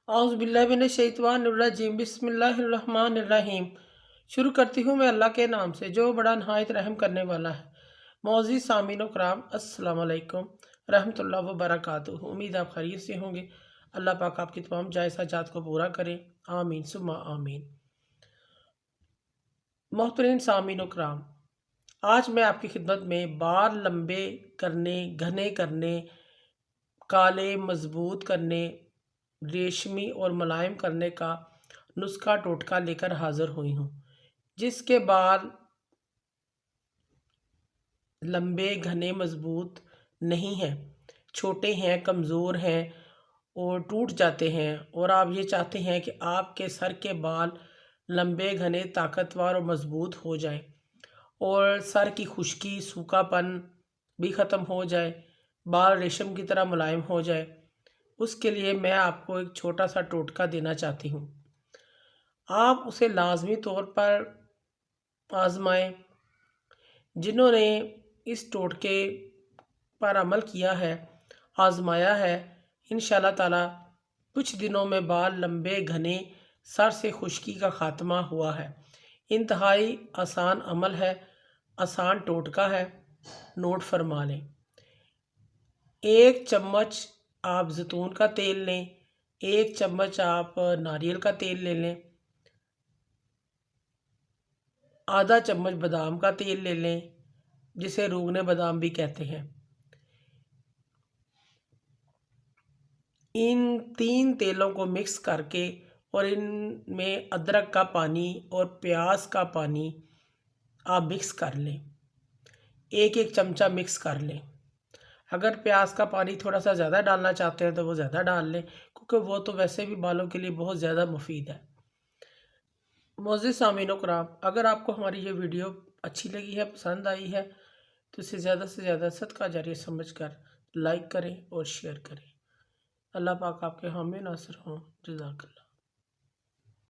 औज़ुबिल्लाहि बिस्मिल्लाहिर्रहमानिर्रहीम। शुरू करती हूँ मैं अल्लाह के नाम से जो बड़ा नहायत रहम करने वाला है। मौज़ूद सामीन व कराम, अस्सलाम वालेकुम रहमतुल्लाहि व बरकातुहू। उम्मीद आप खैरियत से होंगे। अल्लाह पाक आपकी तमाम जायज़ हाजात को पूरा करे, आमीन सुम्मा आमीन। मोहतरम सामीन व कराम, आज मैं आपकी खिदमत में बाल लंबे करने, घने करने, काले मजबूत करने, रेशमी और मुलायम करने का नुस्खा टोटका लेकर हाज़िर हुई हूँ। जिसके बाल लंबे घने मजबूत नहीं हैं, छोटे हैं, कमज़ोर हैं और टूट जाते हैं, और आप ये चाहते हैं कि आपके सर के बाल लंबे घने ताकतवर और मजबूत हो जाए और सर की खुश्की सूखापन भी ख़त्म हो जाए, बाल रेशम की तरह मुलायम हो जाए, उसके लिए मैं आपको एक छोटा सा टोटका देना चाहती हूँ। आप उसे लाजमी तौर पर आजमाएं। जिन्होंने इस टोटके पर अमल किया है, आजमाया है, इंशाल्लाह ताला कुछ दिनों में बाल लंबे घने, सर से खुश्की का ख़ात्मा हुआ है। इंतहाई आसान अमल है, आसान टोटका है, नोट फरमा लें। 1 चम्मच आप जैतून का तेल लें, 1 चम्मच आप नारियल का तेल ले लें, आधा चम्मच बादाम का तेल ले लें, जिसे रोगने बादाम भी कहते हैं। इन 3 तेलों को मिक्स करके और इनमें अदरक का पानी और प्याज का पानी आप मिक्स कर लें, 1-1 चमचा मिक्स कर लें। अगर प्याज का पानी थोड़ा सा ज़्यादा डालना चाहते हैं तो वो ज़्यादा डाल लें, क्योंकि वो तो वैसे भी बालों के लिए बहुत ज़्यादा मुफीद है। मोअज़्ज़िज़ सामीन व कराम, अगर आपको हमारी ये वीडियो अच्छी लगी है, पसंद आई है, तो इसे ज़्यादा से ज़्यादा सदका जारिया समझकर लाइक करें और शेयर करें। अल्लाह पाक आपके हामी नासिर हों। जज़ाकल्लाह।